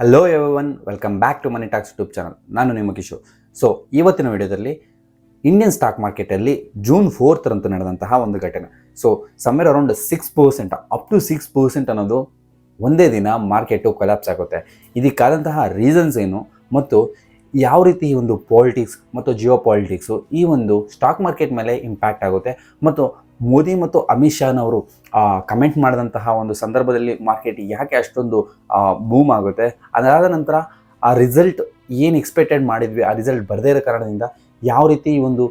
Hello everyone, welcome back to Money Talks YouTube channel. ನಾನು ನಿಮ್ಮ Kishore. So ಇವತ್ತಿನ ವಿಡಿಯೋದಲ್ಲಿ ಇಂಡಿಯನ್ ಸ್ಟಾಕ್ ಮಾರ್ಕೆಟಲ್ಲಿ June 4th ರಂದು ನಡೆದಂತಹ ಒಂದು ಘಟನೆ. So somewhere around 6% up to 6% ಅನ್ನೋದು ಒಂದೇ ದಿನ ಮಾರ್ಕೆಟು ಕೊಲ್ಯಾಪ್ಸ್ ಆಗುತ್ತೆ. ಇದಕ್ಕಾದಂತಹ ರೀಸನ್ಸ್ ಏನು ಮತ್ತು ಯಾವ ರೀತಿ ಈ ಒಂದು ಪಾಲಿಟಿಕ್ಸ್ ಮತ್ತು ಜಿಯೋ ಪಾಲಿಟಿಕ್ಸು ಈ ಒಂದು ಸ್ಟಾಕ್ ಮಾರ್ಕೆಟ್ ಮೇಲೆ ಇಂಪ್ಯಾಕ್ಟ್ ಆಗುತ್ತೆ ಮತ್ತು ಮೋದಿ ಮತ್ತು ಅಮಿತ್ ಶಾನವರು ಕಮೆಂಟ್ ಮಾಡಿದಂತಹ ಒಂದು ಸಂದರ್ಭದಲ್ಲಿ ಮಾರ್ಕೆಟ್ ಯಾಕೆ ಅಷ್ಟೊಂದು ಬೂಮ್ ಆಗುತ್ತೆ, ಅದಾದ ನಂತರ ಆ ರಿಸಲ್ಟ್ ಏನು ಎಕ್ಸ್ಪೆಕ್ಟೆಡ್ ಮಾಡಿದ್ವಿ ಆ ರಿಸಲ್ಟ್ ಬರದೇ ಇರೋ ಕಾರಣದಿಂದ ಯಾವ ರೀತಿ ಈ ಒಂದು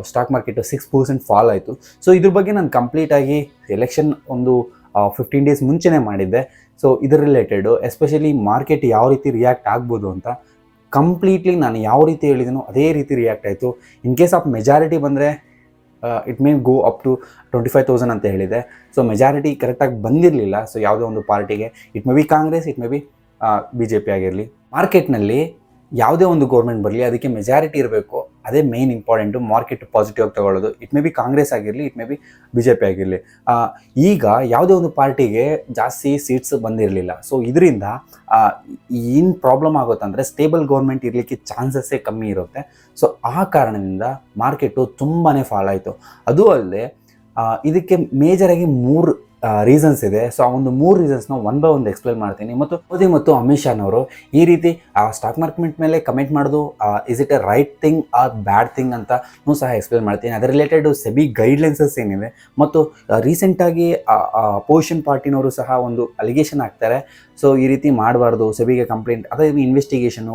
ಸ್ಟಾಕ್ ಮಾರ್ಕೆಟು 6% ಫಾಲ್ ಆಯಿತು. ಸೊ ಇದ್ರ ಬಗ್ಗೆ ನಾನು ಕಂಪ್ಲೀಟಾಗಿ ಎಲೆಕ್ಷನ್ ಒಂದು 15 ಡೇಸ್ ಮುಂಚೆನೇ ಮಾಡಿದ್ದೆ. ಸೊ ಇದರ ರಿಲೇಟೆಡು ಎಸ್ಪೆಷಲಿ ಮಾರ್ಕೆಟ್ ಯಾವ ರೀತಿ ರಿಯಾಕ್ಟ್ ಆಗ್ಬೋದು ಅಂತ ಕಂಪ್ಲೀಟ್ಲಿ ನಾನು ಯಾವ ರೀತಿ ಹೇಳಿದನೋ ಅದೇ ರೀತಿ ರಿಯಾಕ್ಟ್ ಆಯಿತು. ಇನ್ ಕೇಸ್ ಆಫ್ ಮೆಜಾರಿಟಿ ಬಂದರೆ it may go up to 25,000 ಅಂತ ಹೇಳಿದೆ. ಸೊ ಮೆಜಾರಿಟಿ ಕರೆಕ್ಟಾಗಿ ಬಂದಿರಲಿಲ್ಲ. ಸೊ ಯಾವುದೋ ಒಂದು ಪಾರ್ಟಿಗೆ, it may be Congress, it may be BJP ಆಗಿರಲಿ, ಮಾರ್ಕೆಟ್ನಲ್ಲಿ ಯಾವುದೇ ಒಂದು ಗೌರ್ಮೆಂಟ್ ಬರಲಿ ಅದಕ್ಕೆ ಮೆಜಾರಿಟಿ ಇರಬೇಕು. ಅದೇ ಮೇಯ್ನ್ ಇಂಪಾರ್ಟೆಂಟು. ಮಾರ್ಕೆಟ್ ಪಾಸಿಟಿವ್ ಆಗಿ ತಗೊಳ್ಳೋದು. ಇಟ್ ಮೇ ಬಿ ಕಾಂಗ್ರೆಸ್ ಆಗಿರಲಿ, ಇಟ್ ಮೇ ಬಿ BJP ಆಗಿರಲಿ. ಈಗ ಯಾವುದೇ ಒಂದು ಪಾರ್ಟಿಗೆ ಜಾಸ್ತಿ ಸೀಟ್ಸ್ ಬಂದಿರಲಿಲ್ಲ. ಸೊ ಇದರಿಂದ ಏನು ಪ್ರಾಬ್ಲಮ್ ಆಗುತ್ತಂದರೆ ಸ್ಟೇಬಲ್ ಗೌರ್ಮೆಂಟ್ ಇರಲಿಕ್ಕೆ ಚಾನ್ಸಸ್ಸೇ ಕಮ್ಮಿ ಇರುತ್ತೆ. ಸೊ ಆ ಕಾರಣದಿಂದ ಮಾರ್ಕೆಟು ತುಂಬಾ ಫಾಲ್ ಆಯಿತು. ಅದು ಅಲ್ಲದೆ ಇದಕ್ಕೆ ಮೇಜರಾಗಿ 3 ರೀಸನ್ಸ್ ಇದೆ. ಸೊ ಆ ಒಂದು 3 ರೀಸನ್ಸ್ನ ಒನ್ ಬೈ ಒಂದು ಎಕ್ಸ್ಪ್ಲೈನ್ ಮಾಡ್ತೀನಿ. ಮತ್ತು ಮೋದಿ ಮತ್ತು ಅಮಿತ್ ಶಾನವರು ಈ ರೀತಿ ಸ್ಟಾಕ್ ಮಾರ್ಕೆಟ್ ಮೇಲೆ ಕಮೆಂಟ್ ಮಾಡೋದು is it A right thing R bad thing ಅಂತಲೂ ಸಹ ಎಕ್ಸ್ಪ್ಲೈನ್ ಮಾಡ್ತೀನಿ. ಅದರ ರಿಲೇಟೆಡ್ ಸೆಬಿ ಗೈಡ್ಲೈನ್ಸಸ್ ಏನಿದೆ ಮತ್ತು ರೀಸೆಂಟಾಗಿ ಅಪೋಸಿಷನ್ ಪಾರ್ಟಿನವರು ಸಹ ಒಂದು ಅಲಿಗೇಷನ್ ಹಾಕ್ತಾರೆ. ಸೊ ಈ ರೀತಿ ಮಾಡಬಾರ್ದು, ಸೆಬಿಗೆ ಕಂಪ್ಲೇಂಟ್, ಅದೇ ಇನ್ವೆಸ್ಟಿಗೇಷನು,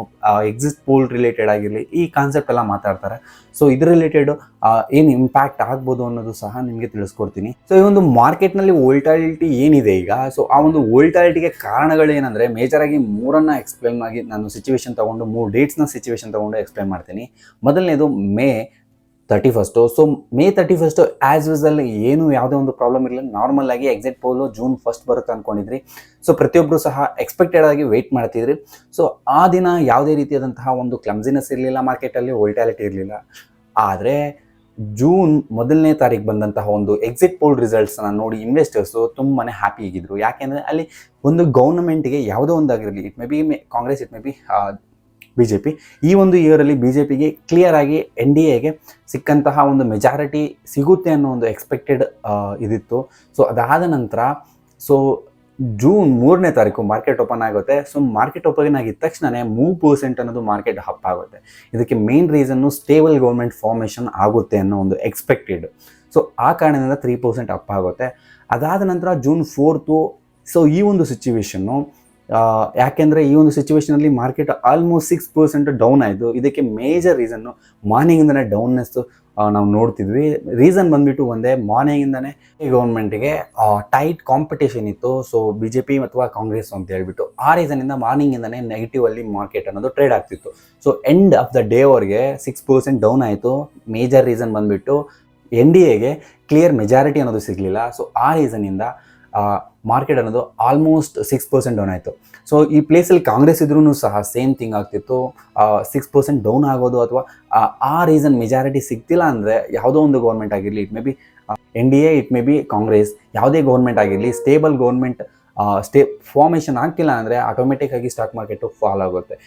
ಎಕ್ಸಿಟ್ ಪೋಲ್ ರಿಲೇಟೆಡ್ ಆಗಿರಲಿ, ಈ ಕಾನ್ಸೆಪ್ಟ್ ಎಲ್ಲ ಮಾತಾಡ್ತಾರೆ. ಸೊ ಇದ್ರ ರಿಲೇಟೆಡ್ ಏನು ಇಂಪ್ಯಾಕ್ಟ್ ಆಗ್ಬೋದು ಅನ್ನೋದು ಸಹ ನಿಮಗೆ ತಿಳಿಸ್ಕೊಡ್ತೀನಿ. ಸೊ ಈ ಒಂದು ಮಾರ್ಕೆಟ್ನಲ್ಲಿ ವೋಲ್ಟಾಲಿಟಿ ಏನಿದೆ ಈಗ, ಸೊ ಆ ಒಂದು ವೋಲ್ಟಾಲಿಟಿಗೆ ಕಾರಣಗಳೇನೆಂದರೆ ಮೇಜರಾಗಿ 3 ಎಕ್ಸ್ಪ್ಲೈನ್ ಆಗಿ ನಾನು ಸಿಚುವೇಶನ್ ತೊಗೊಂಡು 3 ಡೇಟ್ಸ್ನ ಸಿಚುವೇಶನ್ ತೊಗೊಂಡು ಎಕ್ಸ್ಪ್ಲೈನ್ ಮಾಡ್ತೀನಿ. ಮೊದಲನೇದು May 31. So May 31 as usual ಏನು ಯಾವುದೇ ಒಂದು ಪ್ರಾಬ್ಲಮ್ ಇರಲಿಲ್ಲ. ನಾರ್ಮಲ್ ಆಗಿ ಎಕ್ಸಿಟ್ ಪೋಲು June 1 ಬರುತ್ತೆ ಅಂದ್ಕೊಂಡಿದ್ರಿ. ಸೊ ಪ್ರತಿಯೊಬ್ಬರು ಸಹ ಎಕ್ಸ್ಪೆಕ್ಟೆಡ್ ಆಗಿ ವೆಯ್ಟ್ ಮಾಡ್ತಿದ್ರಿ. ಸೊ ಆ ದಿನ ಯಾವುದೇ ರೀತಿಯಾದಂತಹ ಒಂದು ಕ್ಲಮ್ಸಿನೆಸ್ ಇರಲಿಲ್ಲ, ಮಾರ್ಕೆಟಲ್ಲಿ ವೋಲ್ಟಾಲಿಟಿ ಇರಲಿಲ್ಲ. ಆದರೆ June 1 ಬಂದಂತಹ ಒಂದು ಎಕ್ಸಿಟ್ ಪೋಲ್ ರಿಸಲ್ಟ್ಸ್ನ ನೋಡಿ ಇನ್ವೆಸ್ಟರ್ಸು ತುಂಬಾ ಹ್ಯಾಪಿ ಆಗಿದ್ರು. ಯಾಕೆಂದರೆ ಅಲ್ಲಿ ಒಂದು ಗೌರ್ಮೆಂಟ್ಗೆ ಯಾವುದೋ ಒಂದಾಗಿರಲಿ, it may be Congress, it may be BJP, ಈ ಒಂದು ಇಯರಲ್ಲಿ BJPಗೆ ಕ್ಲಿಯರ್ ಆಗಿ NDAಗೆ ಸಿಕ್ಕಂತಹ ಒಂದು ಮೆಜಾರಿಟಿ ಸಿಗುತ್ತೆ ಅನ್ನೋ ಒಂದು ಎಕ್ಸ್ಪೆಕ್ಟೆಡ್ ಇದಿತ್ತು. ಸೊ ಅದಾದ ನಂತರ June 3 ಮಾರ್ಕೆಟ್ ಓಪನ್ ಆಗುತ್ತೆ. ಸೊ ಮಾರ್ಕೆಟ್ ಓಪನ್ ಆಗಿದ ತಕ್ಷಣವೇ 3% ಅನ್ನೋದು ಮಾರ್ಕೆಟ್ ಅಪ್ ಆಗುತ್ತೆ. ಇದಕ್ಕೆ main reason stable government formation ಆಗುತ್ತೆ ಅನ್ನೋ ಒಂದು ಎಕ್ಸ್ಪೆಕ್ಟೆಡ್. ಸೊ ಆ ಕಾರಣದಿಂದ 3% ಅಪ್ ಆಗುತ್ತೆ. ಅದಾದ ನಂತರ June 4th, ಸೊ ಈ ಒಂದು ಸಿಚುವೇಶನ್ನು ಯಾಕೆಂದರೆ ಈ ಒಂದು ಸಿಚುವೇಷನಲ್ಲಿ ಮಾರ್ಕೆಟ್ ಆಲ್ಮೋಸ್ಟ್ 6% ಡೌನ್ ಆಯಿತು. ಇದಕ್ಕೆ ಮೇಜರ್ ರೀಸನ್ನು ಮಾರ್ನಿಂಗಿಂದನೇ ಡೌನ್ನೆಸ್ಸು ನಾವು ನೋಡ್ತಿದ್ವಿ. ರೀಸನ್ ಬಂದುಬಿಟ್ಟು ಒಂದೇ, ಮಾರ್ನಿಂಗಿಂದನೇ ಗೌರ್ಮೆಂಟಿಗೆ ಟೈಟ್ ಕಾಂಪಿಟೇಷನ್ ಇತ್ತು. ಸೊ BJP ಅಥವಾ ಕಾಂಗ್ರೆಸ್ ಅಂತ ಹೇಳ್ಬಿಟ್ಟು ಆ ರೀಸನಿಂದ ಮಾರ್ನಿಂಗಿಂದನೇ ನೆಗೆಟಿವಲ್ಲಿ ಮಾರ್ಕೆಟ್ ಅನ್ನೋದು ಟ್ರೇಡ್ ಆಗ್ತಿತ್ತು. So end of the day ಅವ್ರಿಗೆ 6% ಡೌನ್ ಆಯಿತು. ಮೇಜರ್ ರೀಸನ್ ಬಂದುಬಿಟ್ಟು NDAಗೆ ಕ್ಲಿಯರ್ ಮೆಜಾರಿಟಿ ಅನ್ನೋದು ಸಿಗಲಿಲ್ಲ. ಸೊ ಆ ರೀಸನಿಂದ ಮಾರ್ಕೆಟ್ ಅನ್ನೋದು ಆಲ್ಮೋಸ್ಟ್ 6% ಡೌನ್ ಆಯಿತು. ಸೊ ಈ ಪ್ಲೇಸಲ್ಲಿ ಕಾಂಗ್ರೆಸ್ ಇದ್ರೂ ಸಹ ಸೇಮ್ ಥಿಂಗ್ ಆಗ್ತಿತ್ತು. 6% ಡೌನ್ ಆಗೋದು ಅಥವಾ ಆ ರೀಸನ್ ಮೆಜಾರಿಟಿ ಸಿಗ್ತಿಲ್ಲ ಅಂದರೆ ಯಾವುದೋ ಒಂದು ಗೌರ್ಮೆಂಟ್ ಆಗಿರಲಿ, it may B NDA, it may be Congress, ಯಾವುದೇ ಗೌರ್ಮೆಂಟ್ ಆಗಿರಲಿ, ಸ್ಟೇಬಲ್ ಗೌರ್ಮೆಂಟ್ ಫಾರ್ಮೇಷನ್ ಆಗ್ತಿಲ್ಲ ಅಂದರೆ ಆಟೋಮೆಟಿಕ್ಕಾಗಿ ಸ್ಟಾಕ್ ಮಾರ್ಕೆಟು ಫಾಲ್ ಆಗುತ್ತೆ.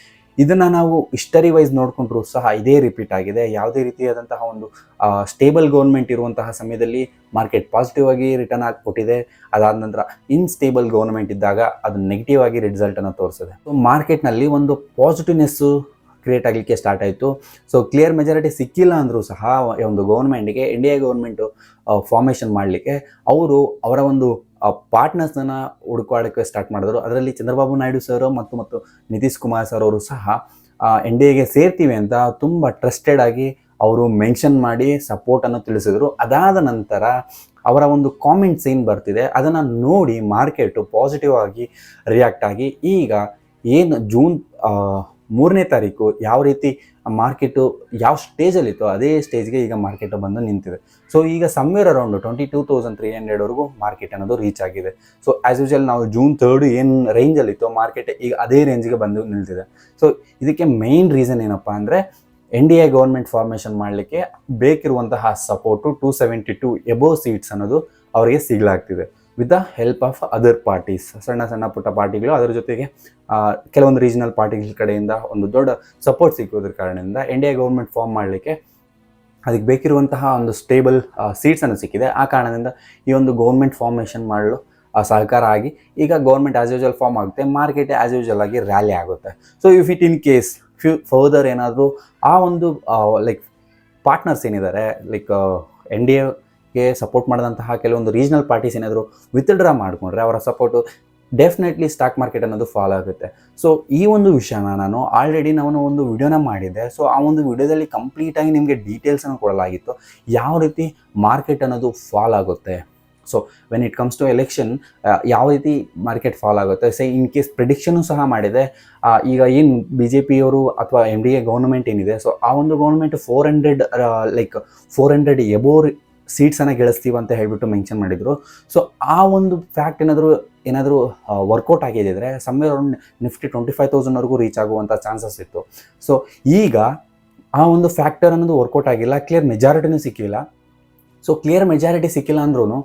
ಇದನ್ನು ನಾವು ಹಿಸ್ಟರಿ ವೈಸ್ ನೋಡಿಕೊಂಡ್ರೂ ಸಹ ಇದೇ ರಿಪೀಟ್ ಆಗಿದೆ. ಯಾವುದೇ ರೀತಿಯಾದಂತಹ ಒಂದು ಸ್ಟೇಬಲ್ ಗೌರ್ಮೆಂಟ್ ಇರುವಂತಹ ಸಮಯದಲ್ಲಿ ಮಾರ್ಕೆಟ್ ಪಾಸಿಟಿವ್ ಆಗಿ ರಿಟರ್ನ್ ಕೊಟ್ಟಿದೆ. ಅದಾದ ನಂತರ ಇನ್ಸ್ಟೇಬಲ್ ಗೌರ್ಮೆಂಟ್ ಇದ್ದಾಗ ಅದು ನೆಗೆಟಿವ್ ಆಗಿ ರಿಸಲ್ಟನ್ನು ತೋರಿಸಿದೆ. ಸೊ ಮಾರ್ಕೆಟ್ನಲ್ಲಿ ಒಂದು ಪಾಸಿಟಿವ್ನೆಸ್ಸು ಕ್ರಿಯೇಟ್ ಆಗಲಿಕ್ಕೆ ಸ್ಟಾರ್ಟ್ ಆಯಿತು. ಸೊ ಕ್ಲಿಯರ್ ಮೆಜಾರಿಟಿ ಸಿಕ್ಕಿಲ್ಲ ಅಂದರೂ ಸಹ ಒಂದು ಗೌರ್ಮೆಂಟ್ಗೆ, NDA ಗೌರ್ಮೆಂಟು ಫಾರ್ಮೇಷನ್ ಮಾಡಲಿಕ್ಕೆ ಅವರ ಒಂದು ಪಾರ್ಟ್ನರ್ಸನ್ನು ಹುಡುಕಾಡೋಕ್ಕೆ ಸ್ಟಾರ್ಟ್ ಮಾಡಿದ್ರು. ಅದರಲ್ಲಿ ಚಂದ್ರಬಾಬು ನಾಯ್ಡು ಸರ್ ಮತ್ತು ನಿತೀಶ್ ಕುಮಾರ್ ಸರ್ ಅವರು ಸಹ NDAಗೆ ಸೇರ್ತೀವಿ ಅಂತ ತುಂಬ ಟ್ರಸ್ಟೆಡ್ ಆಗಿ ಅವರು ಮೆನ್ಷನ್ ಮಾಡಿ ಸಪೋರ್ಟನ್ನು ತಿಳಿಸಿದರು. ಅದಾದ ನಂತರ ಅವರ ಒಂದು ಕಾಮೆಂಟ್ಸ್ ಏನು ಬರ್ತಿದೆ ಅದನ್ನು ನೋಡಿ ಮಾರ್ಕೆಟು ಪಾಸಿಟಿವ್ ಆಗಿ ರಿಯಾಕ್ಟ್ ಆಗಿ ಈಗ ಏನು June 3 ಯಾವ ರೀತಿ ಮಾರ್ಕೆಟು ಯಾವ ಸ್ಟೇಜಲ್ಲಿತ್ತು ಅದೇ ಸ್ಟೇಜ್ಗೆ ಈಗ ಮಾರ್ಕೆಟು ಬಂದು ನಿಂತಿದೆ. ಸೊ ಈಗ ಸಮ್ವೇರ್ ಅರೌಂಡ್ 22,300ವರೆಗೂ ಮಾರ್ಕೆಟ್ ಅನ್ನೋದು ರೀಚ್ ಆಗಿದೆ. ಸೊ ಆ್ಯಸ್ ಯೂಶುವಲ್ ನಾವು June 3 ಏನು ರೇಂಜಲ್ಲಿತ್ತು ಮಾರ್ಕೆಟ್ ಈಗ ಅದೇ ರೇಂಜ್ಗೆ ಬಂದು ನಿಲ್ತಿದೆ. ಸೊ ಇದಕ್ಕೆ ಮೇಯ್ನ್ ರೀಸನ್ ಏನಪ್ಪ ಅಂದರೆ NDA ಗೌರ್ಮೆಂಟ್ ಫಾರ್ಮೇಷನ್ ಮಾಡಲಿಕ್ಕೆ ಬೇಕಿರುವಂತಹ ಸಪೋರ್ಟು 272 ಎಬೋವ್ ಸೀಟ್ಸ್ ಅನ್ನೋದು ಅವರಿಗೆ ಸಿಗಲಾಗ್ತಿದೆ. With the help of other parties, ಸಣ್ಣ ಸಣ್ಣ ಪುಟ್ಟ ಪಾರ್ಟಿಗಳು, ಅದರ ಜೊತೆಗೆ ಕೆಲವೊಂದು ರೀಜನಲ್ ಪಾರ್ಟಿಗಳ ಕಡೆಯಿಂದ ಒಂದು ದೊಡ್ಡ ಸಪೋರ್ಟ್ ಸಿಕ್ಕೋದ್ರ ಕಾರಣದಿಂದ NDA ಗೌರ್ಮೆಂಟ್ ಫಾರ್ಮ್ ಮಾಡಲಿಕ್ಕೆ ಅದಕ್ಕೆ ಬೇಕಿರುವಂತಹ ಒಂದು ಸ್ಟೇಬಲ್ ಸೀಟ್ಸನ್ನು ಸಿಕ್ಕಿದೆ. ಆ ಕಾರಣದಿಂದ ಈ ಒಂದು ಗೌರ್ಮೆಂಟ್ ಫಾರ್ಮೇಷನ್ ಮಾಡಲು ಸಹಕಾರ ಆಗಿ ಈಗ ಗೌರ್ಮೆಂಟ್ ಆ್ಯಸ್ ಯೂಶುವಲ್ ಫಾರ್ಮ್ ಆಗುತ್ತೆ, ಮಾರ್ಕೆಟ್ ಆ್ಯಸ್ ಯೂಶುವಲ್ ಆಗಿ ರ್ಯಾಲಿ ಆಗುತ್ತೆ. So if it in case further ಏನಾದರೂ ಆ ಒಂದು ಲೈಕ್ ಪಾರ್ಟ್ನರ್ಸ್ ಏನಿದ್ದಾರೆ, ಲೈಕ್ NDAಗೆ ಸಪೋರ್ಟ್ ಮಾಡಿದಂತಹ ಕೆಲವೊಂದು ರೀಜನಲ್ ಪಾರ್ಟೀಸ್ ಏನಾದರೂ ವಿತ್ಡ್ರಾ ಮಾಡಿಕೊಂಡ್ರೆ ಅವರ ಸಪೋರ್ಟು ಡೆಫಿನೆಟ್ಲಿ ಸ್ಟಾಕ್ ಮಾರ್ಕೆಟ್ ಅನ್ನೋದು ಫಾಲೋ ಆಗುತ್ತೆ. ಸೊ ಈ ಒಂದು ವಿಷಯನ ನಾನು ಆಲ್ರೆಡಿ ನಾನು ಒಂದು ವಿಡಿಯೋನ ಮಾಡಿದ್ದೆ. ಸೊ ಆ ಒಂದು ವಿಡಿಯೋದಲ್ಲಿ ಕಂಪ್ಲೀಟಾಗಿ ನಿಮಗೆ ಡೀಟೇಲ್ಸನ್ನು ಕೊಡಲಾಗಿತ್ತು, ಯಾವ ರೀತಿ ಮಾರ್ಕೆಟ್ ಅನ್ನೋದು ಫಾಲೋ ಆಗುತ್ತೆ. So when it comes to election ಯಾವ ರೀತಿ ಮಾರ್ಕೆಟ್ ಫಾಲೋ ಆಗುತ್ತೆ, ಇನ್ ಕೇಸ್ ಪ್ರಿಡಿಕ್ಷನು ಸಹ ಮಾಡಿದೆ. ಈಗ ಏನು BJPಯವರು ಅಥವಾ NDA ಗೌರ್ಮೆಂಟ್ ಏನಿದೆ, ಸೊ ಆ ಒಂದು ಗೌರ್ಮೆಂಟ್ 400 ಎಬೋರ್ ಸೀಟ್ಸನ್ನು ಗಳಿಸ್ತೀವಿ ಅಂತ ಹೇಳ್ಬಿಟ್ಟು ಮೆನ್ಷನ್ ಮಾಡಿದರು. ಸೊ ಆ ಒಂದು ಫ್ಯಾಕ್ಟ್ ಏನಾದರೂ ವರ್ಕೌಟ್ ಆಗಿದ್ದರೆ ಸಮ್ವೇರ್ ಅರೌಂಡ್ ನಿಫ್ಟಿ 25,000ವರೆಗೂ ರೀಚ್ ಆಗುವಂಥ ಚಾನ್ಸಸ್ ಇತ್ತು. ಸೊ ಈಗ ಆ ಒಂದು ಫ್ಯಾಕ್ಟರ್ ಅನ್ನೋದು ವರ್ಕೌಟ್ ಆಗಿಲ್ಲ, ಕ್ಲಿಯರ್ ಮೆಜಾರಿಟಿನೂ ಸಿಕ್ಕಿಲ್ಲ. ಸೊ ಕ್ಲಿಯರ್ ಮೆಜಾರಿಟಿ ಸಿಕ್ಕಿಲ್ಲ ಅಂದ್ರೂ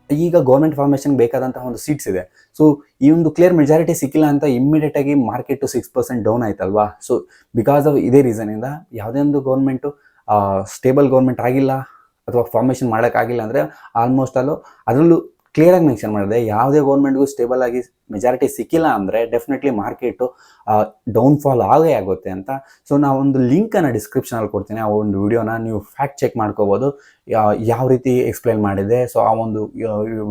ಈಗ ಗೌರ್ಮೆಂಟ್ ಫಾರ್ಮೇಷನ್ ಬೇಕಾದಂತಹ ಒಂದು ಸೀಟ್ಸ್ ಇದೆ. ಸೊ ಈ ಒಂದು ಕ್ಲಿಯರ್ ಮೆಜಾರಿಟಿ ಸಿಕ್ಕಿಲ್ಲ ಅಂತ ಇಮ್ಮಿಡಿಯೇಟಾಗಿ ಮಾರ್ಕೆಟು 6% ಡೌನ್ ಆಯ್ತಲ್ವಾ. ಸೊ ಬಿಕಾಸ್ ಆಫ್ ಇದೇ ರೀಸನಿಂದ ಯಾವುದೇ ಒಂದು ಗೌರ್ಮೆಂಟು ಸ್ಟೇಬಲ್ ಗೌರ್ಮೆಂಟ್ ಆಗಿಲ್ಲ ಅಥವಾ ಫಾರ್ಮೇಷನ್ ಮಾಡೋಕ್ಕಾಗಿಲ್ಲ ಅಂದರೆ ಆಲ್ಮೋಸ್ಟ್ ಅದರಲ್ಲೂ ಕ್ಲಿಯರಾಗಿ ಮೆನ್ಷನ್ ಮಾಡಿದೆ, ಯಾವುದೇ ಗೌರ್ಮೆಂಟ್ಗೂ ಸ್ಟೇಬಲ್ ಆಗಿ ಮೆಜಾರಿಟಿ ಸಿಕ್ಕಿಲ್ಲ ಅಂದರೆ ಡೆಫಿನೆಟ್ಲಿ ಮಾರ್ಕೆಟು ಡೌನ್ಫಾಲ್ ಆಗೇ ಆಗುತ್ತೆ ಅಂತ. ಸೊ ನಾವು ಒಂದು ಲಿಂಕನ್ನು ಡಿಸ್ಕ್ರಿಪ್ಷನಲ್ಲಿ ಕೊಡ್ತೀನಿ, ಆ ಒಂದು ವಿಡಿಯೋನ ನೀವು ಫ್ಯಾಕ್ಟ್ ಚೆಕ್ ಮಾಡ್ಕೋಬೋದು ಯಾವ ರೀತಿ ಎಕ್ಸ್ಪ್ಲೈನ್ ಮಾಡಿದೆ ಸೊ ಆ ಒಂದು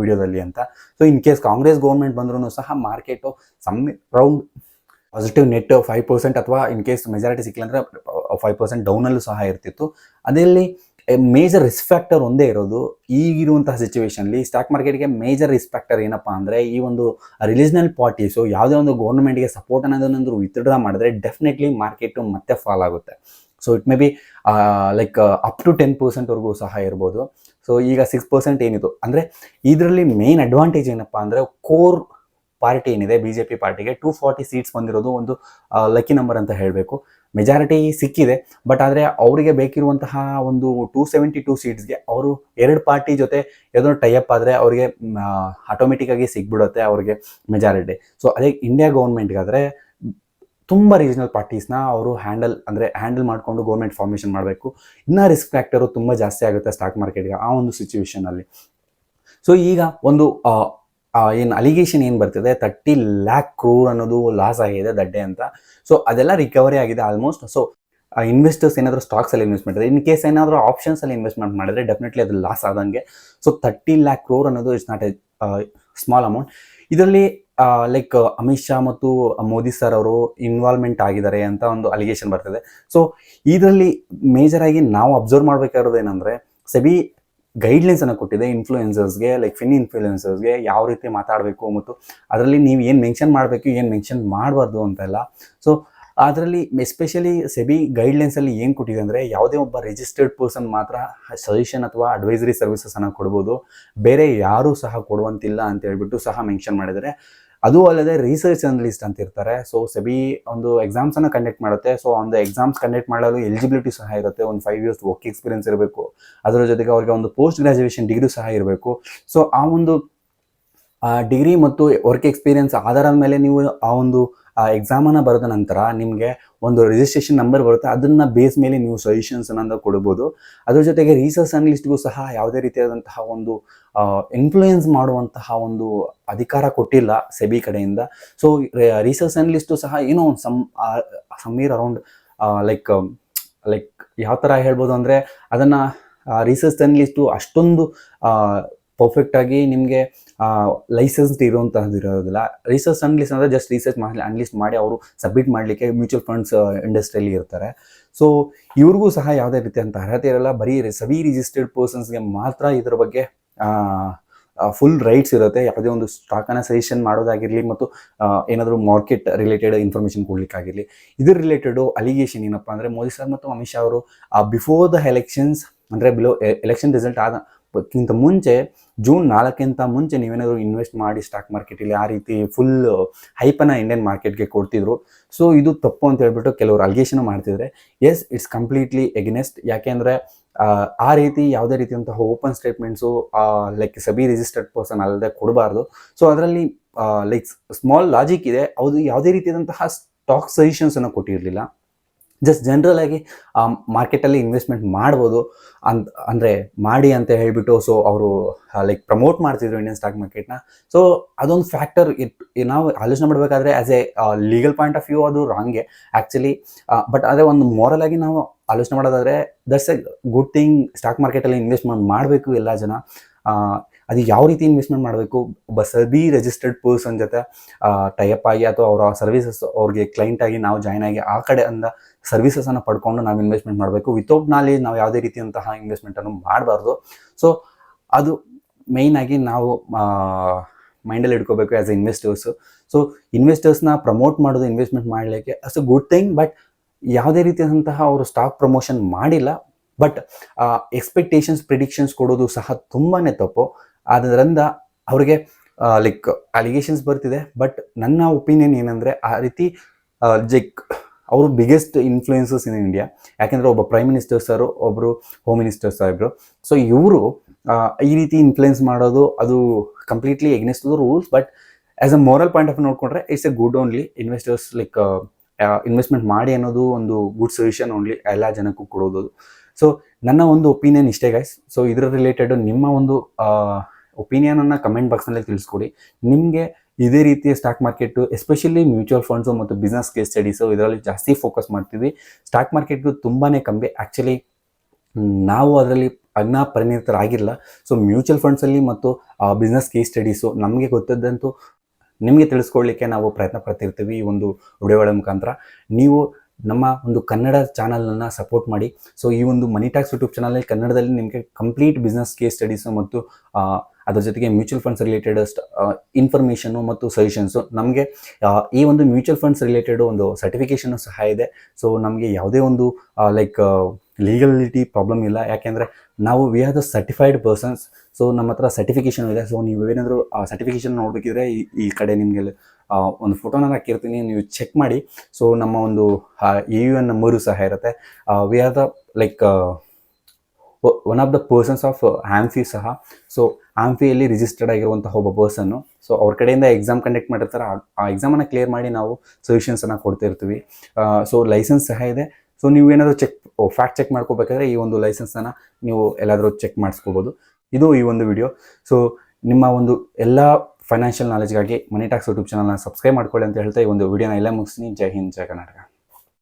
ವಿಡಿಯೋದಲ್ಲಿ ಅಂತ. So in case Congress government ಬಂದ್ರೂ ಸಹ ಮಾರ್ಕೆಟು ರೌಂಡ್ ಪಾಸಿಟಿವ್ ನೆಟ್ 5% ಅಥವಾ ಇನ್ ಕೇಸ್ ಮೆಜಾರಿಟಿ ಸಿಕ್ಕಿಲ್ಲ ಅಂದರೆ 5% ಡೌನಲ್ಲೂ ಸಹ ಇರ್ತಿತ್ತು. ಅದರಲ್ಲಿ ಮೇಜರ್ ರಿಸ್ಕ್ ಫ್ಯಾಕ್ಟರ್ ಒಂದೇ ಇರೋದು ಈಗಿರುವಂತಹ ಸಿಚುವೇಷನ್ಲಿ ಸ್ಟಾಕ್ ಮಾರ್ಕೆಟ್ಗೆ ಮೇಜರ್ ರಿಸ್ಕ್ ಫ್ಯಾಕ್ಟರ್ ಏನಪ್ಪ ಅಂದರೆ ಈ ಒಂದು ರಿಲಿಜನಲ್ ಪಾರ್ಟೀಸು ಯಾವುದೇ ಒಂದು ಗೌರ್ಮೆಂಟ್ಗೆ ಸಪೋರ್ಟ್ ಅನ್ನೋದನ್ನೊಂದು ವಿತ್ಡ್ರಾ ಮಾಡಿದ್ರೆ ಡೆಫಿನೆಟ್ಲಿ ಮಾರ್ಕೆಟು ಮತ್ತೆ ಫಾಲ್ ಆಗುತ್ತೆ. So it may be like up to 10%ವರೆಗೂ ಸಹ ಇರ್ಬೋದು. ಸೊ ಈಗ 6% ಏನಿತ್ತು ಅಂದರೆ ಇದರಲ್ಲಿ ಮೇನ್ ಅಡ್ವಾಂಟೇಜ್ ಏನಪ್ಪ ಅಂದರೆ ಕೋರ್ ಪಾರ್ಟಿ ಏನಿದೆ BJP ಪಾರ್ಟಿಗೆ 240 ಸೀಟ್ಸ್ ಬಂದಿರೋದು ಒಂದು ಲಕ್ಕಿ ನಂಬರ್ ಅಂತ ಹೇಳಬೇಕು. ಮೆಜಾರಿಟಿ ಸಿಕ್ಕಿದೆ, ಬಟ್ ಆದರೆ ಅವರಿಗೆ ಬೇಕಿರುವಂತಹ ಒಂದು 272 ಸೀಟ್ಸ್ಗೆ ಅವರು 2 ಪಾರ್ಟಿ ಜೊತೆ ಯಾವುದೋ ಟೈಅಪ್ ಆದರೆ ಅವರಿಗೆ ಆಟೋಮೆಟಿಕ್ಕಾಗಿ ಸಿಗ್ಬಿಡುತ್ತೆ ಅವ್ರಿಗೆ ಮೆಜಾರಿಟಿ. ಸೊ ಅದೇ ಇಂಡಿಯಾ ಗೌರ್ಮೆಂಟ್ಗಾದರೆ ತುಂಬ ರೀಜನಲ್ ಪಾರ್ಟೀಸ್ನ ಅವರು ಹ್ಯಾಂಡಲ್ ಮಾಡಿಕೊಂಡು ಗೌರ್ಮೆಂಟ್ ಫಾರ್ಮೇಷನ್ ಮಾಡಬೇಕು. ಇನ್ನೂ ರಿಸ್ಕ್ ಫ್ಯಾಕ್ಟರು ತುಂಬ ಜಾಸ್ತಿ ಆಗುತ್ತೆ ಸ್ಟಾಕ್ ಮಾರ್ಕೆಟ್ಗೆ ಆ ಒಂದು ಸಿಚುವೇಷನಲ್ಲಿ. ಸೊ ಈಗ ಒಂದು ಏನು ಅಲಿಗೇಷನ್ ಏನು ಬರ್ತಿದೆ 30 lakh crore ಅನ್ನೋದು ಲಾಸ್ ಆಗಿದೆ ದಡ್ಡೆ ಅಂತ. ಸೊ ಅದೆಲ್ಲ ರಿಕವರಿ ಆಗಿದೆ ಆಲ್ಮೋಸ್ಟ್. ಸೊ ಇನ್ವೆಸ್ಟರ್ಸ್ ಏನಾದರೂ ಸ್ಟಾಕ್ಸಲ್ಲಿ ಇನ್ವೆಸ್ಟ್ ಮಾಡಿದ್ರೆ, ಇನ್ ಕೇಸ್ ಏನಾದರೂ ಆಪ್ಷನ್ಸಲ್ಲಿ ಇನ್ವೆಸ್ಟ್ಮೆಂಟ್ ಮಾಡಿದ್ರೆ ಡೆಫಿನೆಟ್ಲಿ ಅದು ಲಾಸ್ ಆದಂಗೆ. ಸೊ 30 lakh crore ಅನ್ನೋದು it's not A small amount. ಇದರಲ್ಲಿ ಲೈಕ್ ಅಮಿತ್ ಶಾ ಮತ್ತು ಮೋದಿ ಸರ್ ಅವರು ಇನ್ವಾಲ್ವ್ಮೆಂಟ್ ಆಗಿದ್ದಾರೆ ಅಂತ ಒಂದು ಅಲಿಗೇಷನ್ ಬರ್ತಿದೆ. ಸೊ ಇದರಲ್ಲಿ ಮೇಜರಾಗಿ ನಾವು ಅಬ್ಸರ್ವ್ ಮಾಡಬೇಕಾಗಿರೋದು ಏನಂದರೆ ಸೆಬಿ ಗೈಡ್ಲೈನ್ಸನ್ನು ಕೊಟ್ಟಿದೆ ಇನ್ಫ್ಲೂಯೆನ್ಸರ್ಸ್ಗೆ, ಲೈಕ್ ಇನ್ಫ್ಲೂಯೆನ್ಸರ್ಸ್ಗೆ ಯಾವ ರೀತಿ ಮಾತಾಡಬೇಕು ಮತ್ತು ಅದರಲ್ಲಿ ನೀವು ಏನು ಮೆನ್ಷನ್ ಮಾಡಬೇಕು ಏನು ಮೆನ್ಷನ್ ಮಾಡಬಾರ್ದು ಅಂತೆಲ್ಲ. ಸೊ ಅದರಲ್ಲಿ ಎಸ್ಪೆಷಲಿ ಸೆಬಿ ಗೈಡ್ಲೈನ್ಸಲ್ಲಿ ಏನು ಕೊಟ್ಟಿದೆ ಅಂದರೆ ಯಾವುದೇ ಒಬ್ಬ ರಿಜಿಸ್ಟರ್ಡ್ ಪರ್ಸನ್ ಮಾತ್ರ ಸಜೆಷನ್ ಅಥವಾ ಅಡ್ವೈಸರಿ ಸರ್ವಿಸಸನ್ನು ಕೊಡ್ಬೋದು, ಬೇರೆ ಯಾರೂ ಸಹ ಕೊಡುವಂತಿಲ್ಲ ಅಂತ ಹೇಳ್ಬಿಟ್ಟು ಸಹ ಮೆನ್ಷನ್ ಮಾಡಿದರೆ. ಅದು ಅಲ್ಲದೆ ರಿಸರ್ಚ್ ಅನಲಿಸ್ಟ್ ಅಂತ ಇರ್ತಾರೆ. ಸೊ ಸೆಬಿ ಒಂದು ಎಕ್ಸಾಮ್ಸನ್ನು ಕಂಡಕ್ಟ್ ಮಾಡುತ್ತೆ. ಸೊ ಒಂದು ಎಕ್ಸಾಮ್ಸ್ ಕಂಡಕ್ಟ್ ಮಾಡಲು ಎಲಿಜಿಬಿಲಿಟಿ ಸಹ ಇರುತ್ತೆ, ಒಂದು 5 years ವರ್ಕ್ ಎಕ್ಸ್ಪೀರಿಯನ್ಸ್ ಇರಬೇಕು, ಅದರ ಜೊತೆಗೆ ಅವ್ರಿಗೆ ಒಂದು ಪೋಸ್ಟ್ ಗ್ರಾಜುಯೇಷನ್ ಡಿಗ್ರಿ ಸಹ ಇರಬೇಕು. ಸೊ ಆ ಒಂದು ಡಿಗ್ರಿ ಮತ್ತು ವರ್ಕ್ ಎಕ್ಸ್ಪೀರಿಯನ್ಸ್ ಆಧಾರದ ಮೇಲೆ ನೀವು ಆ ಒಂದು ಎಕ್ಸಾಮನ್ನು ಬರೆದ ನಂತರ ನಿಮಗೆ ಒಂದು ರಿಜಿಸ್ಟ್ರೇಷನ್ ನಂಬರ್ ಬರುತ್ತೆ, ಅದನ್ನು ಬೇಸ್ ಮೇಲೆ ನೀವು ಸಜೆಷನ್ಸನ್ನು ಕೊಡ್ಬೋದು. ಅದ್ರ ಜೊತೆಗೆ ರಿಸರ್ಚ್ ಅನಲಿಸ್ಟ್ಗೂ ಸಹ ಯಾವುದೇ ರೀತಿಯಾದಂತಹ ಒಂದು ಇನ್ಫ್ಲೂಯೆನ್ಸ್ ಮಾಡುವಂತಹ ಒಂದು ಅಧಿಕಾರ ಕೊಟ್ಟಿಲ್ಲ ಸೆಬಿ ಕಡೆಯಿಂದ. ಸೊ ರಿಸರ್ಚ್ ಅನಲಿಸ್ಟು ಸಹ ಏನೋ ಒಂದು ಸಮೀರ್ ಅರೌಂಡ್ ಲೈಕ್ ಯಾವ ಥರ ಹೇಳ್ಬೋದು ಅಂದರೆ ಅದನ್ನು ರಿಸರ್ಚ್ ಅನಲಿಸ್ಟು ಅಷ್ಟೊಂದು ಪರ್ಫೆಕ್ಟಾಗಿ ನಿಮಗೆ ಲೈಸೆನ್ಸ್ಡ್ ಇರುವಂತಹದ್ದು ಇರೋದಿಲ್ಲ. ರಿಸರ್ಚ್ ಅನಲಿಸ್ಟ್ ಅಂದರೆ ಜಸ್ಟ್ ರಿಸರ್ಚ್ ಅನಲಿಸ್ಟ್ ಮಾಡಿ ಅವರು ಸಬ್ಮಿಟ್ ಮಾಡಲಿಕ್ಕೆ ಮ್ಯೂಚುವಲ್ ಫಂಡ್ಸ್ ಇಂಡಸ್ಟ್ರಿಯಲ್ಲಿ ಇರ್ತಾರೆ. ಸೊ ಇವ್ರಿಗೂ ಸಹ ಯಾವುದೇ ರೀತಿಯಂಥ ಅರ್ಹತೆ ಇರಲ್ಲ, ಬರೀ ಸಬಿ ರಿಜಿಸ್ಟರ್ಡ್ ಪರ್ಸನ್ಸ್ಗೆ ಮಾತ್ರ ಇದರ ಬಗ್ಗೆ ಫುಲ್ ರೈಟ್ಸ್ ಇರುತ್ತೆ. ಯಾವುದೇ ಒಂದು ಸ್ಟಾಕನ್ನು ಸಜೆಷನ್ ಮಾಡೋದಾಗಿರಲಿ ಮತ್ತು ಏನಾದರೂ ಮಾರ್ಕೆಟ್ ರಿಲೇಟೆಡ್ ಇನ್ಫಾರ್ಮೇಷನ್ ಕೊಡಲಿಕ್ಕಾಗಿರಲಿ. ಇದ್ರ ರಿಲೇಟೆಡು ಅಲಿಗೇಷನ್ ಏನಪ್ಪ ಅಂದರೆ ಮೋದಿ ಸರ್ ಮತ್ತು ಅಮಿತ್ ಶಾ ಅವರು ಬಿಫೋರ್ ದ ಎಲೆಕ್ಷನ್ಸ್ ಅಂದರೆ ಎಲೆಕ್ಷನ್ ರಿಸಲ್ಟ್ ಆದಕ್ಕಿಂತ ಮುಂಚೆ June 4 ಮುಂಚೆ ನೀವೇನಾದರೂ ಇನ್ವೆಸ್ಟ್ ಮಾಡಿ ಸ್ಟಾಕ್ ಮಾರ್ಕೆಟಲ್ಲಿ ಆ ರೀತಿ ಫುಲ್ ಹೈಪನ್ನು ಇಂಡಿಯನ್ ಮಾರ್ಕೆಟ್ಗೆ ಕೊಡ್ತಿದ್ರು. ಸೊ ಇದು ತಪ್ಪು ಅಂತ ಹೇಳ್ಬಿಟ್ಟು ಕೆಲವರು ಅಲಿಗೇಷನ್ ಮಾಡ್ತಿದ್ರೆ. Yes, it's completely against. ಯಾಕೆಂದರೆ ಆ ರೀತಿ ಯಾವುದೇ ರೀತಿಯಂತಹ open statements like SEBI registered person ಅಲ್ಲದೆ ಕೊಡಬಾರ್ದು. ಸೊ ಅದರಲ್ಲಿ ಲೈಕ್ ಸ್ಮಾಲ್ ಲಾಜಿಕ್ ಇದೆ, ಅದು ಯಾವುದೇ ರೀತಿಯಾದಂತಹ ಸ್ಟಾಕ್ ಸಜೆಷನ್ಸನ್ನು ಕೊಟ್ಟಿರಲಿಲ್ಲ. ಜಸ್ಟ್ ಜನರಲ್ ಆಗಿ ಮಾರ್ಕೆಟಲ್ಲಿ ಇನ್ವೆಸ್ಟ್ಮೆಂಟ್ ಮಾಡ್ಬೋದು ಅಂದರೆ ಮಾಡಿ ಅಂತ ಹೇಳಿಬಿಟ್ಟು ಸೊ ಅವರು ಲೈಕ್ ಪ್ರಮೋಟ್ ಮಾಡ್ತಿದ್ರು ಇಂಡಿಯನ್ ಸ್ಟಾಕ್ ಮಾರ್ಕೆಟ್ನ. ಸೊ ಅದೊಂದು ಫ್ಯಾಕ್ಟರ್ ನಾವು ಆಲೋಚನೆ ಮಾಡಬೇಕಾದ್ರೆ as A legal point of view ಅದು ರಾಂಗೆ ಆ್ಯಕ್ಚುಲಿ. ಬಟ್ ಅದೇ ಒಂದು ಮಾರಲ್ ಆಗಿ ನಾವು ಆಲೋಚನೆ ಮಾಡೋದಾದರೆ that's A good thing. Stock ಮಾರ್ಕೆಟಲ್ಲಿ ಇನ್ವೆಸ್ಟ್ಮೆಂಟ್ ಮಾಡಬೇಕು ಎಲ್ಲ ಜನ. ಅದು ಯಾವ ರೀತಿ ಇನ್ವೆಸ್ಟ್ಮೆಂಟ್ ಮಾಡಬೇಕು, ಒಬ್ಬ ಸಬಿ ರಿಜಿಸ್ಟರ್ಡ್ ಪರ್ಸನ್ ಜೊತೆ ಟೈಅಪ್ ಆಗಿ ಅಥವಾ ಅವರ ಸರ್ವಿಸಸ್ ಅವ್ರಿಗೆ ಕ್ಲೈಂಟ್ ಆಗಿ ನಾವು ಜಾಯ್ನ್ ಆಗಿ ಆ ಕಡೆಯಿಂದ ಸರ್ವಿಸಸನ್ನು ಪಡ್ಕೊಂಡು ನಾವು ಇನ್ವೆಸ್ಟ್ಮೆಂಟ್ ಮಾಡಬೇಕು. ವಿತೌಟ್ ನಾಲೆಜ್ ನಾವು ಯಾವುದೇ ರೀತಿಯಂತಹ ಇನ್ವೆಸ್ಟ್ಮೆಂಟನ್ನು ಮಾಡಬಾರ್ದು. ಸೊ ಅದು ಮೇಯ್ನಾಗಿ ನಾವು ಮೈಂಡಲ್ಲಿ ಇಟ್ಕೋಬೇಕು ಆ್ಯಸ್ ಎ ಇನ್ವೆಸ್ಟರ್ಸು. ಸೊ ಇನ್ವೆಸ್ಟರ್ಸ್ನ ಪ್ರಮೋಟ್ ಮಾಡೋದು ಇನ್ವೆಸ್ಟ್ಮೆಂಟ್ ಮಾಡಲಿಕ್ಕೆ as a good thing. But ಯಾವುದೇ ರೀತಿಯಾದಂತಹ ಅವರು ಸ್ಟಾಕ್ ಪ್ರಮೋಷನ್ ಮಾಡಿಲ್ಲ. ಬಟ್ ಎಕ್ಸ್ಪೆಕ್ಟೇಷನ್ಸ್ ಪ್ರಿಡಿಕ್ಷನ್ಸ್ ಕೊಡೋದು ಸಹ ತುಂಬಾ ತಪ್ಪು. ಆದ್ದರಿಂದ ಅವರಿಗೆ ಲೈಕ್ ಅಲಿಗೇಷನ್ಸ್ ಬರ್ತಿದೆ. ಬಟ್ ನನ್ನ ಒಪಿನಿಯನ್ ಏನಂದರೆ ಆ ರೀತಿ ಲೈಕ್ ಅವರು ಬಿಗ್ಗೆಸ್ಟ್ ಇನ್ಫ್ಲೂಯೆನ್ಸಸ್ ಇನ್ ಇಂಡಿಯಾ. ಯಾಕೆಂದರೆ ಒಬ್ಬ ಪ್ರೈಮ್ ಮಿನಿಸ್ಟರ್ ಸರು, ಒಬ್ಬರು ಹೋಮ್ ಮಿನಿಸ್ಟರ್ ಸಾಹೇಬರು. ಸೊ ಇವರು ಈ ರೀತಿ ಇನ್ಫ್ಲೂಯೆನ್ಸ್ ಮಾಡೋದು ಅದು completely against the rules. But as a moral point of ನೋಡಿಕೊಂಡ್ರೆ it's a good only. Investors like investment ಮಾಡಿ ಅನ್ನೋದು ಒಂದು ಗುಡ್ ಸೊಲ್ಯೂಷನ್ ಓನ್ಲಿ ಎಲ್ಲ ಜನಕ್ಕೂ ಕೊಡೋದು. ಸೊ ನನ್ನ ಒಂದು ಒಪಿನಿಯನ್ ಇಷ್ಟೇ ಗೈಸ್. ಸೊ ಇದರ ರಿಲೇಟೆಡ್ ನಿಮ್ಮ ಒಂದು ಒಪಿನಿಯನನ್ನು ಕಮೆಂಟ್ ಬಾಕ್ಸ್ನಲ್ಲಿ ತಿಳಿಸ್ಕೊಡಿ. ನಿಮಗೆ ಇದೇ ರೀತಿಯ stock market especially mutual funds ಮತ್ತು ಬಿಸ್ನೆಸ್ ಕೇಸ್ ಸ್ಟಡೀಸು ಇದರಲ್ಲಿ ಜಾಸ್ತಿ ಫೋಕಸ್ ಮಾಡ್ತೀವಿ. ಸ್ಟಾಕ್ ಮಾರ್ಕೆಟ್ಗೂ ತುಂಬಾ ಕಮ್ಮಿ ಆ್ಯಕ್ಚುಲಿ. ನಾವು ಅದರಲ್ಲಿ ಪರಿಣಿತರಾಗಿಲ್ಲ. ಸೊ ಮ್ಯೂಚುವಲ್ ಫಂಡ್ಸಲ್ಲಿ ಮತ್ತು ಬಿಸ್ನೆಸ್ ಕೇಸ್ ಸ್ಟಡೀಸು ನಮಗೆ ಗೊತ್ತಿದ್ದಂತೂ ನಿಮಗೆ ತಿಳಿಸ್ಕೊಡ್ಲಿಕ್ಕೆ ನಾವು ಪ್ರಯತ್ನ ಪಡ್ತಿರ್ತೀವಿ ಈ ಒಂದು ವಿಡಿಯೋಗಳ ಮುಖಾಂತರ. ನೀವು ನಮ್ಮ ಒಂದು ಕನ್ನಡ ಚಾನಲನ್ನು ಸಪೋರ್ಟ್ ಮಾಡಿ. ಸೊ ಈ ಒಂದು ಮನಿ ಟಾಕ್ಸ್ ಯೂಟ್ಯೂಬ್ ಚಾನಲಲ್ಲಿ ಕನ್ನಡದಲ್ಲಿ ನಿಮಗೆ ಕಂಪ್ಲೀಟ್ ಬಿಸ್ನೆಸ್ ಕೇಸ್ ಸ್ಟಡೀಸು ಮತ್ತು ಅದ್ರ ಜೊತೆಗೆ ಮ್ಯೂಚುವಲ್ ಫಂಡ್ಸ್ ರಿಲೇಟೆಡ್ ಇನ್ಫಾರ್ಮೇಷನು ಮತ್ತು ಸಜೆಷನ್ಸು. ನಮಗೆ ಈ ಒಂದು ಮ್ಯೂಚುವಲ್ ಫಂಡ್ಸ್ ರಿಲೇಟೆಡ್ ಒಂದು ಸರ್ಟಿಫಿಕೇಷನು ಸಹ ಇದೆ. ಸೊ ನಮಗೆ ಯಾವುದೇ ಒಂದು ಲೈಕ್ ಲೀಗಲಿಟಿ ಪ್ರಾಬ್ಲಮ್ ಇಲ್ಲ. ಯಾಕೆಂದರೆ ನಾವು V are the certified persons. So ನಮ್ಮ ಹತ್ರ ಸರ್ಟಿಫಿಕೇಷನ್ ಇದೆ. ಸೊ ನೀವು ಏನಾದರೂ ಆ ಸರ್ಟಿಫಿಕೇಷನ್ ನೋಡಬೇಕಿದ್ರೆ ಈ ಕಡೆ ನಿಮಗೆ ಒಂದು ಫೋಟೋನ ಹಾಕಿರ್ತೀನಿ, ನೀವು ಚೆಕ್ ಮಾಡಿ. ಸೊ ನಮ್ಮ ಒಂದು AUN ನಂಬರು ಸಹ ಇರುತ್ತೆ. We are the like one of the persons of AMFI ಸಹ. ಸೊ ಆ್ಯಂಫಿಯಲ್ಲಿ ರಿಜಿಸ್ಟರ್ಡ್ ಆಗಿರುವಂತಹ ಒಬ್ಬ ಪರ್ಸನ್ನು. ಸೊ ಅವ್ರ ಕಡೆಯಿಂದ ಎಕ್ಸಾಮ್ ಕಂಡಕ್ಟ್ ಮಾಡಿರ್ತಾರೆ. ಆ ಎಕ್ಸಾಮನ್ನು ಕ್ಲಿಯರ್ ಮಾಡಿ ನಾವು ಸೊಲ್ಯೂಷನ್ಸನ್ನು ಕೊಡ್ತಿರ್ತೀವಿ. ಸೊ ಲೈಸೆನ್ಸ್ ಸಹ ಇದೆ. ಸೊ ನೀವು ಏನಾದರೂ ಫ್ಯಾಕ್ಟ್ ಚೆಕ್ ಮಾಡ್ಕೋಬೇಕಾದ್ರೆ ಈ ಒಂದು ಲೈಸೆನ್ಸನ್ನು ನೀವು ಎಲ್ಲಾದರೂ ಚೆಕ್ ಮಾಡಿಸ್ಕೋಬೋದು. ಇದು ಈ ಒಂದು ವಿಡಿಯೋ. ಸೊ ನಿಮ್ಮ ಒಂದು ಎಲ್ಲ ಫೈನಾನ್ಷಿಯಲ್ ನಾಲೆಜ್ಗಾಗಿ ಮನಿ ಟಾಕ್ಸ್ ಯೂಟ್ಯೂಬ್ ಚಾನಲ್ನ ಸಬ್ಸ್ಕ್ರೈಬ್ ಮಾಡ್ಕೊಳ್ಳಿ ಅಂತ ಹೇಳ್ತಾ ಈ ಒಂದು ವಿಡಿಯೋನ ಎಲ್ಲ ಮುಗಿಸ್ತೀನಿ. ಜೈ ಹಿಂದ್, ಜೈ ಕರ್ನಾಟಕ.